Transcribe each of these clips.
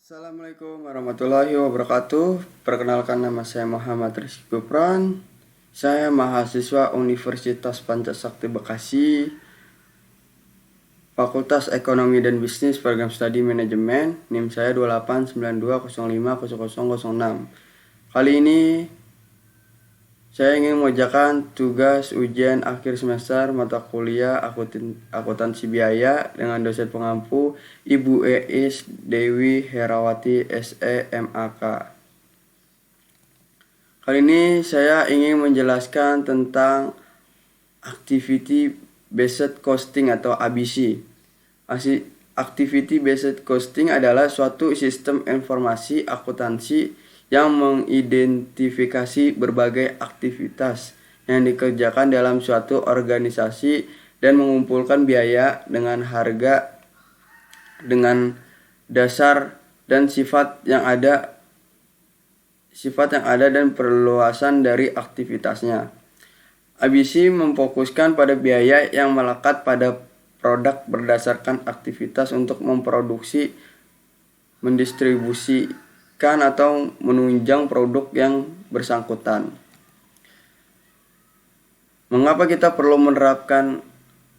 Assalamualaikum warahmatullahi wabarakatuh. Perkenalkan, nama saya Muhammad Rizky Gufran. Saya mahasiswa Universitas Pancasakti Bekasi, Fakultas Ekonomi dan Bisnis, Program Studi Manajemen. NIM saya 2892050006. Kali ini saya ingin mengerjakan tugas ujian akhir semester mata kuliah akuntansi biaya dengan dosen pengampu Ibu Eis Dewi Herawati SE MAK. Kali ini saya ingin menjelaskan tentang Activity Based Costing atau ABC. Activity Based Costing adalah suatu sistem informasi akuntansi yang mengidentifikasi berbagai aktivitas yang dikerjakan dalam suatu organisasi dan mengumpulkan biaya dengan harga dengan dasar dan sifat yang ada dan perluasan dari aktivitasnya. ABC memfokuskan pada biaya yang melekat pada produk berdasarkan aktivitas untuk memproduksi, mendistribusikan atau menunjang produk yang bersangkutan. Mengapa kita perlu menerapkan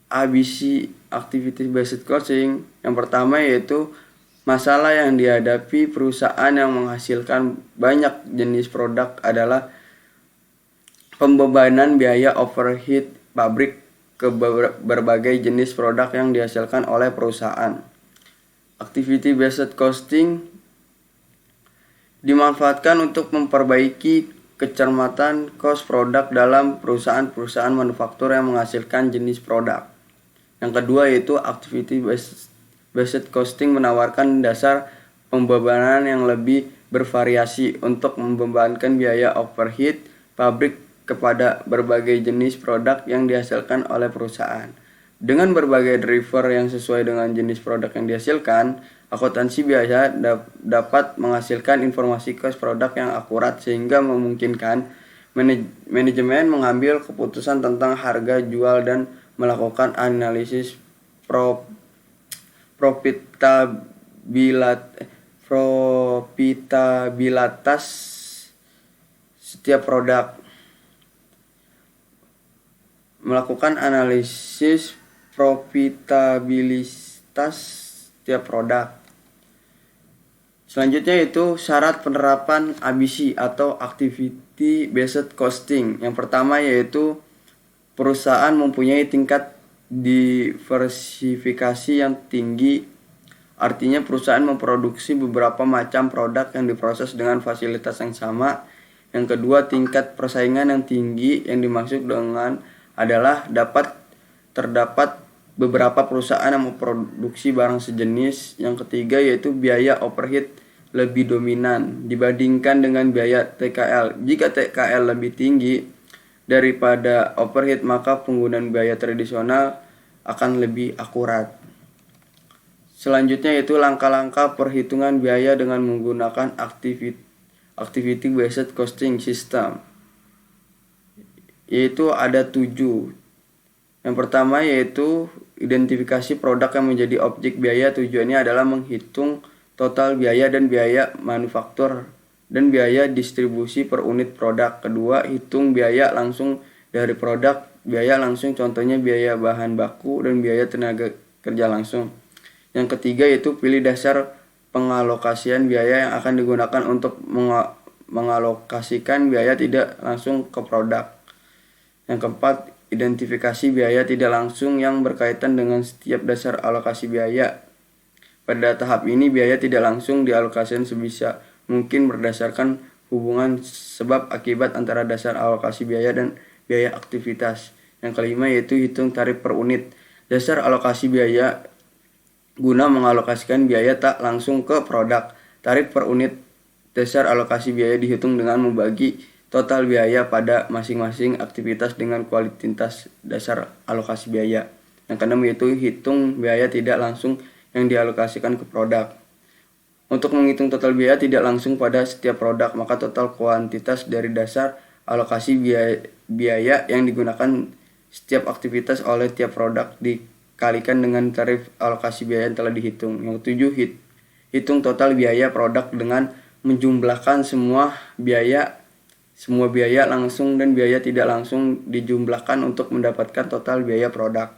ABC, Activity Based Costing? Yang pertama yaitu masalah yang dihadapi perusahaan yang menghasilkan banyak jenis produk adalah pembebanan biaya overhead pabrik ke berbagai jenis produk yang dihasilkan oleh perusahaan. Activity Based Costing dimanfaatkan untuk memperbaiki kecermatan cost produk dalam perusahaan-perusahaan manufaktur yang menghasilkan jenis produk. Yang kedua yaitu Activity Based Costing menawarkan dasar pembebanan yang lebih bervariasi untuk membebankan biaya overhead pabrik kepada berbagai jenis produk yang dihasilkan oleh perusahaan. Dengan berbagai driver yang sesuai dengan jenis produk yang dihasilkan, akuntansi biaya dapat menghasilkan informasi cost produk yang akurat sehingga memungkinkan manajemen mengambil keputusan tentang harga jual dan melakukan analisis profitabilitas setiap produk. Melakukan analisis profitabilitas setiap produk. Selanjutnya itu syarat penerapan ABC atau Activity Based Costing. Yang pertama yaitu perusahaan mempunyai tingkat diversifikasi yang tinggi. Artinya perusahaan memproduksi beberapa macam produk yang diproses dengan fasilitas yang sama. Yang kedua, tingkat persaingan yang tinggi. Yang dimaksud dengan adalah terdapat beberapa perusahaan yang memproduksi barang sejenis. Yang ketiga yaitu biaya overhead lebih dominan dibandingkan dengan biaya TKL. Jika TKL lebih tinggi daripada overhead, maka penggunaan biaya tradisional akan lebih akurat. Selanjutnya yaitu langkah-langkah perhitungan biaya dengan menggunakan Activity Based Costing System. Yaitu ada 7. Yang pertama yaitu identifikasi produk yang menjadi objek biaya. Tujuannya adalah menghitung total biaya dan biaya manufaktur dan biaya distribusi per unit produk. Kedua, hitung biaya langsung dari produk. Biaya langsung contohnya biaya bahan baku dan biaya tenaga kerja langsung. Yang ketiga yaitu pilih dasar pengalokasian biaya yang akan digunakan untuk mengalokasikan biaya tidak langsung ke produk. Yang keempat, identifikasi biaya tidak langsung yang berkaitan dengan setiap dasar alokasi biaya. Pada tahap ini biaya tidak langsung dialokasikan sebisa mungkin berdasarkan hubungan sebab akibat antara dasar alokasi biaya dan biaya aktivitas. Yang kelima yaitu hitung tarif per unit. Dasar alokasi biaya guna mengalokasikan biaya tak langsung ke produk. Tarif per unit dasar alokasi biaya dihitung dengan membagi total biaya pada masing-masing aktivitas dengan kuantitas dasar alokasi biaya. Yang keenam yaitu hitung biaya tidak langsung yang dialokasikan ke produk. Untuk menghitung total biaya tidak langsung pada setiap produk, maka total kuantitas dari dasar alokasi biaya yang digunakan setiap aktivitas oleh tiap produk dikalikan dengan tarif alokasi biaya yang telah dihitung. Yang ketujuh, hitung total biaya produk dengan menjumlahkan semua biaya langsung dan biaya tidak langsung dijumlahkan untuk mendapatkan total biaya produk.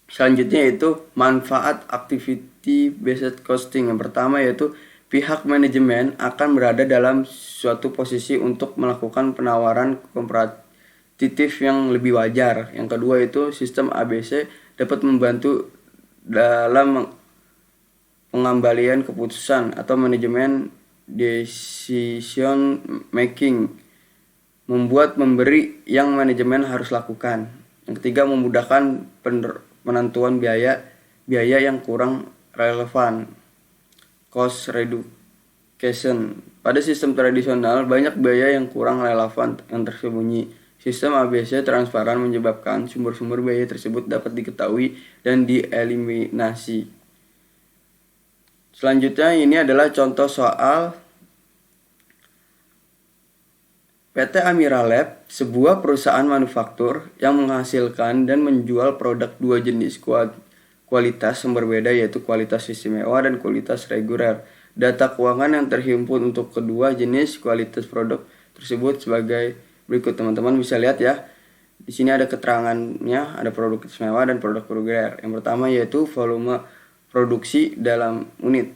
Selanjutnya yaitu manfaat activity based costing. Yang pertama yaitu pihak manajemen akan berada dalam suatu posisi untuk melakukan penawaran kompetitif yang lebih wajar. Yang kedua itu sistem ABC dapat membantu dalam pengembalian keputusan atau manajemen decision making, memberi yang manajemen harus lakukan. Yang ketiga memudahkan penentuan biaya yang kurang relevan, cost reduction. Pada sistem tradisional banyak biaya yang kurang relevan yang tersembunyi. Sistem ABC transparan menyebabkan sumber-sumber biaya tersebut dapat diketahui dan dieliminasi. Selanjutnya ini adalah contoh soal PT Amira Lab, sebuah perusahaan manufaktur yang menghasilkan dan menjual produk dua jenis kualitas yang berbeda, yaitu kualitas istimewa dan kualitas reguler. Data keuangan yang terhimpun untuk kedua jenis kualitas produk tersebut sebagai berikut. Teman-teman bisa lihat ya. Di sini ada keterangannya, ada produk istimewa dan produk reguler. Yang pertama yaitu volume produksi dalam unit.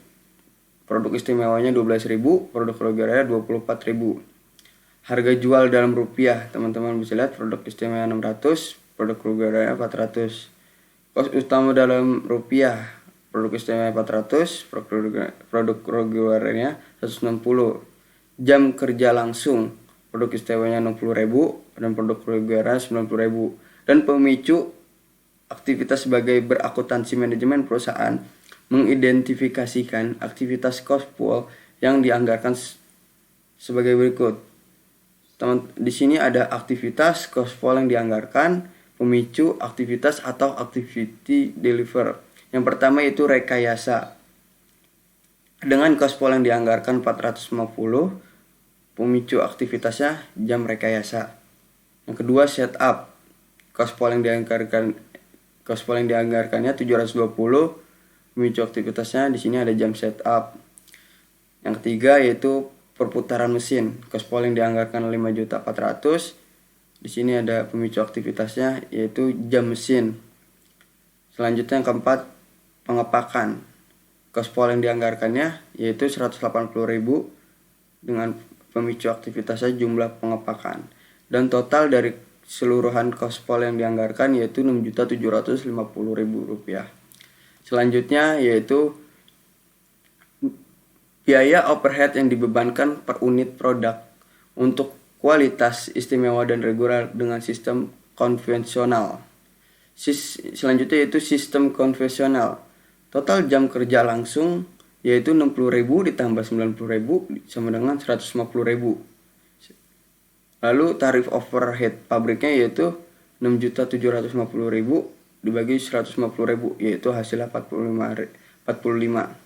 Produk istimewanya 12.000, produk regulernya 24.000. Harga jual dalam rupiah, teman-teman bisa lihat produk istimewa 600, produk regulernya 400. Kos utama dalam rupiah, produk istimewa 400, produk regulernya 160. Jam kerja langsung, produk istimewanya 60.000 dan produk regulernya 90.000. Dan pemicu aktivitas sebagai berakuntansi manajemen perusahaan mengidentifikasikan aktivitas cost pool yang dianggarkan sebagai berikut. Di sini ada aktivitas cost pool yang dianggarkan, pemicu, aktivitas atau activity deliver. Yang pertama itu rekayasa. Dengan cost pool yang dianggarkan 450, pemicu aktivitasnya jam rekayasa. Yang kedua setup. Cost pool yang dianggarkannya 720, pemicu aktivitasnya di sini ada jam setup. Yang ketiga yaitu perputaran mesin. Cost pool yang dianggarkan 5.400,000. Di sini ada pemicu aktivitasnya yaitu jam mesin. Selanjutnya yang keempat pengepakan. Cost pool yang dianggarkannya yaitu 180.000 dengan pemicu aktivitasnya jumlah pengepakan. Dan total dari keseluruhan cost pool yang dianggarkan yaitu 6.750.000 rupiah. Selanjutnya yaitu biaya overhead yang dibebankan per unit produk untuk kualitas istimewa dan reguler dengan sistem konvensional. Selanjutnya yaitu sistem konvensional. Total jam kerja langsung yaitu 60.000 ditambah 90.000 sama dengan 150.000. Lalu tarif overhead pabriknya yaitu 6.750.000 dibagi 150.000 yaitu hasilnya 45.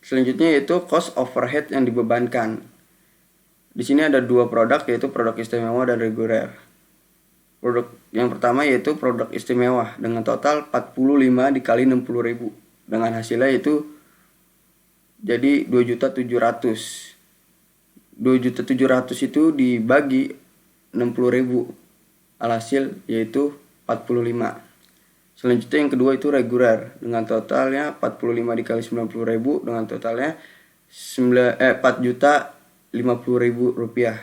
Selanjutnya yaitu cost overhead yang dibebankan. Di sini ada dua produk yaitu produk istimewa dan reguler. Produk yang pertama yaitu produk istimewa dengan total 45 dikali 60.000 dengan hasilnya itu jadi 2.700.000. 2.700.000 itu dibagi 60.000 alhasil yaitu 45. Selanjutnya yang kedua itu reguler dengan totalnya 45 dikali 90.000 dengan totalnya 4.050.000 rupiah.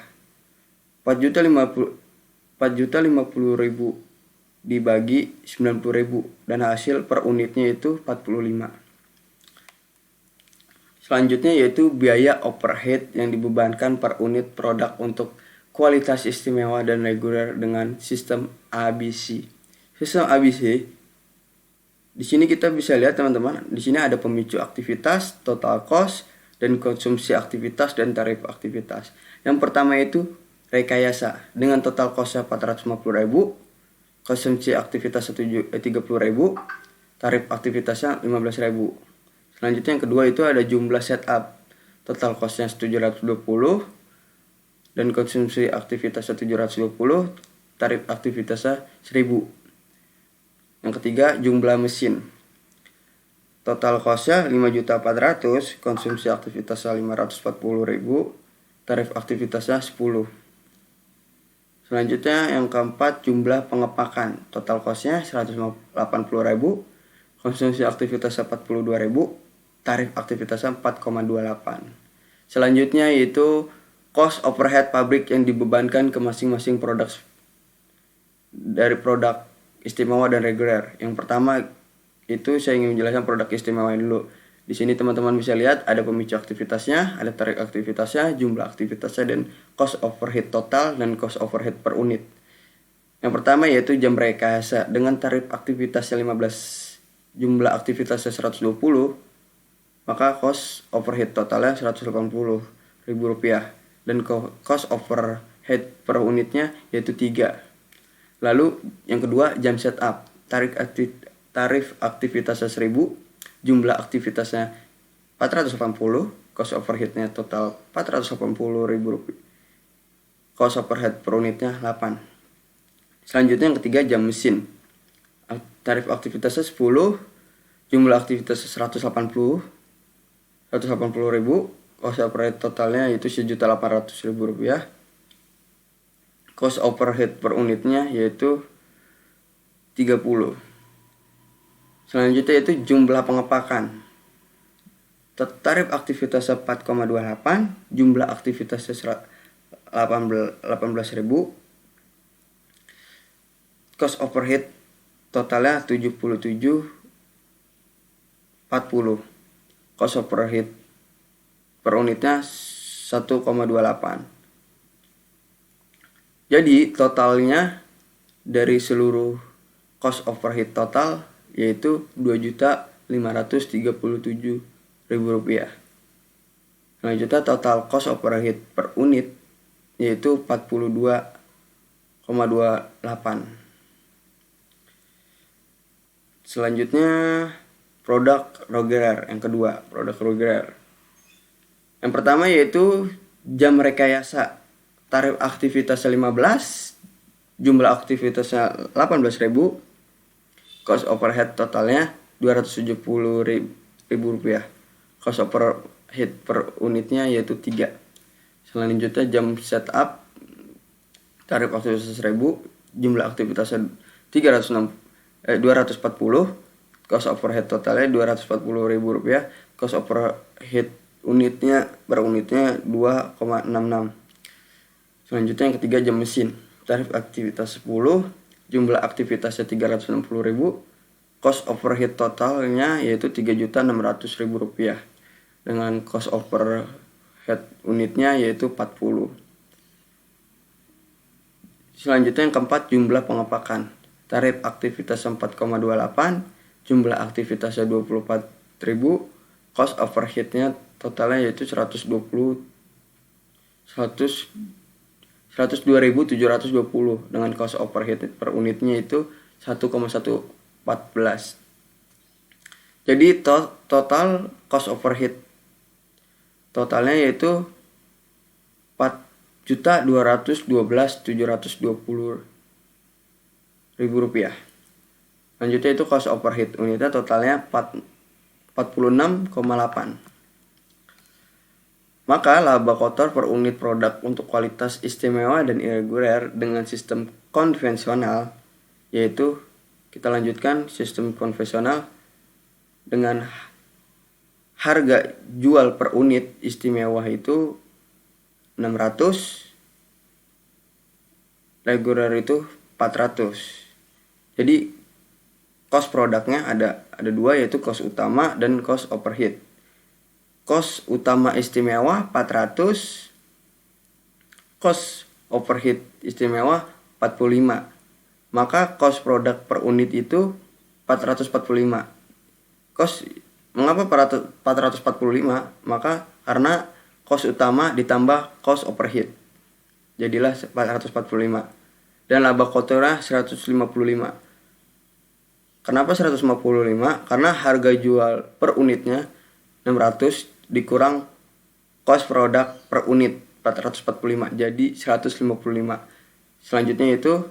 4.050.000 dibagi 90.000 dan hasil per unitnya itu 45. Selanjutnya yaitu biaya overhead yang dibebankan per unit produk untuk kualitas istimewa dan reguler dengan sistem ABC. Sistem ABC di sini kita bisa lihat teman-teman, di sini ada pemicu aktivitas, total cost, dan konsumsi aktivitas dan tarif aktivitas. Yang pertama itu rekayasa dengan total costnya 450.000, konsumsi aktivitas 30.000, tarif aktivitasnya 15.000. Selanjutnya yang kedua itu ada jumlah setup, total costnya 720 dan konsumsi aktivitasnya 720, tarif aktivitasnya 1.000. Yang ketiga jumlah mesin. total cost-nya 5.400.000, konsumsi aktivitasnya 540.000, tarif aktivitasnya 10. Selanjutnya yang keempat, jumlah pengepakan. Total cost-nya 180.000, konsumsi aktivitasnya 42.000, tarif aktivitasnya 4,28. Selanjutnya yaitu cost overhead pabrik yang dibebankan ke masing-masing produk dari produk istimewa dan reguler. Yang pertama itu saya ingin menjelaskan produk istimewa dulu. Di sini teman-teman bisa lihat ada pemicu aktivitasnya, ada tarif aktivitasnya, jumlah aktivitasnya, dan cost overhead total dan cost overhead per unit. Yang pertama yaitu jam rekayasa dengan tarif aktivitasnya 15, jumlah aktivitasnya 120, maka cost overhead totalnya 180.000 rupiah dan cost overhead per unitnya yaitu 3. Lalu yang kedua, jam setup. Tarif aktivitasnya 1.000, jumlah aktivitasnya 480, cost overheadnya total 480.000 rupiah. Cost overhead per unitnya 8. Selanjutnya yang ketiga, jam mesin. Tarif aktivitasnya 10, jumlah aktivitasnya 180.000, cost overhead totalnya yaitu 1.800.000 rupiah. Cost overhead per unitnya yaitu 30. Selanjutnya yaitu jumlah pengepakan. Tarif aktivitasnya 4,28, jumlah aktivitasnya 18.000, cost overhead totalnya 77.40, cost overhead per unitnya 1,28. Jadi totalnya dari seluruh cost overhead total yaitu 2.537.000 rupiah. Selanjutnya total cost overhead per unit yaitu 42,28. Selanjutnya produk reguler. Yang kedua, produk reguler. Yang pertama yaitu jam rekayasa. Tarif aktivitasnya 15, jumlah aktivitasnya 18.000, cost overhead totalnya 270.000 rupiah. Cost overhead per unitnya yaitu 3. Selanjutnya jam setup. Tarif aktivitas 1.000, jumlah aktivitasnya 240, cost overhead totalnya 240.000 rupiah. Cost overhead unitnya per unitnya 2,66. Selanjutnya yang ketiga, jam mesin. Tarif aktivitas 10, jumlah aktivitasnya 360.000, cost overhead totalnya yaitu 3.600.000 rupiah dengan cost overhead unitnya yaitu 40. Selanjutnya yang keempat, jumlah pengepakan. Tarif aktivitas 4,28, jumlah aktivitasnya 24.000, cost overheadnya totalnya yaitu 102.720 dengan cost overhead per unitnya itu 1,114. Jadi total cost overhead totalnya yaitu 4.212.720 rupiah. Selanjutnya itu cost overhead unitnya totalnya 46,8. Maka laba kotor per unit produk untuk kualitas istimewa dan irregular dengan sistem konvensional, yaitu kita lanjutkan sistem konvensional dengan harga jual per unit istimewa itu 600, regular itu 400. Jadi cost produknya ada dua, yaitu cost utama dan cost overhead. Cost utama istimewa 400, cost overhead istimewa 45. Maka cost produk per unit itu 445. Mengapa 445? Maka karena cost utama ditambah cost overhead, jadilah 445. Dan laba kotornya 155. Kenapa 155? Karena harga jual per unitnya 600 dikurang cost produk per unit 445, jadi 155. Selanjutnya itu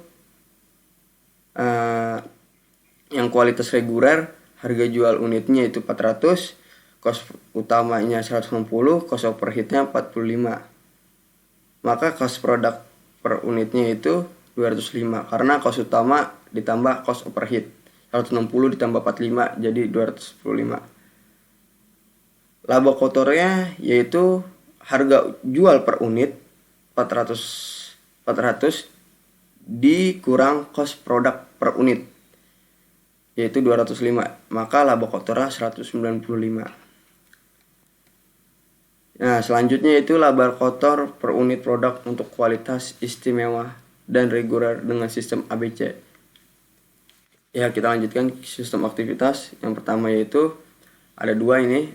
yang kualitas reguler harga jual unitnya itu 400, cost utamanya 160, cost overheatnya 45. Maka cost produk per unitnya itu 205 karena cost utama ditambah cost overheat. 160 ditambah 45 jadi 215. Laba kotornya yaitu harga jual per unit 400 dikurang cost produk per unit yaitu 205, maka laba kotornya 195. Nah, selanjutnya itu laba kotor per unit produk untuk kualitas istimewa dan reguler dengan sistem ABC. Ya, kita lanjutkan sistem aktivitas. Yang pertama yaitu ada dua ini,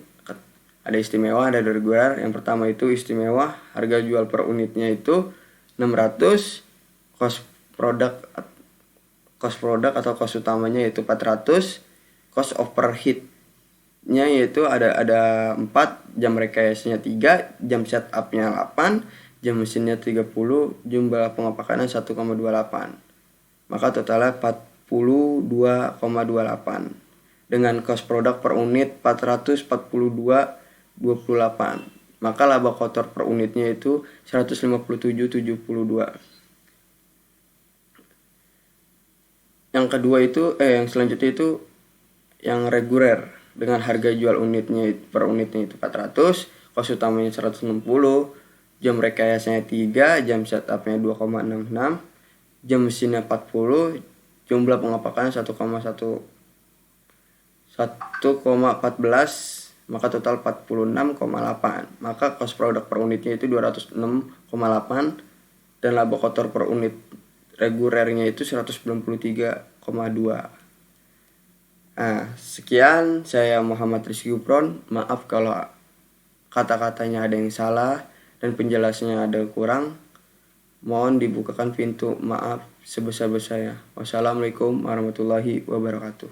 ada istimewa, ada reguler. Yang pertama itu istimewa, harga jual per unitnya itu 600, cost produk atau cost utamanya yaitu 400, cost overheat yaitu ada 4, jam rekayasanya 3, jam setupnya 8, jam mesinnya 30, jumlah pengopakannya 1,28. Maka totalnya 42,28 dengan cost produk per unit 442,28. Maka laba kotor per unitnya itu 157,72. Yang kedua itu yang selanjutnya itu yang reguler dengan harga jual unitnya per unitnya itu 400, cost utamanya 160, jam rekayasanya 3, jam setupnya 2,66, jam mesinnya 40, jumlah pengopakannya 1,14, maka total 46,8. Maka cost produk per unitnya itu 206,8 dan laba kotor per unit regulernya itu 193,2. Nah, sekian, saya Muhammad Rizky Gupron. Maaf kalau kata-katanya ada yang salah dan penjelasannya ada kurang. Mohon dibukakan pintu maaf sebesar-besarnya. Wassalamualaikum warahmatullahi wabarakatuh.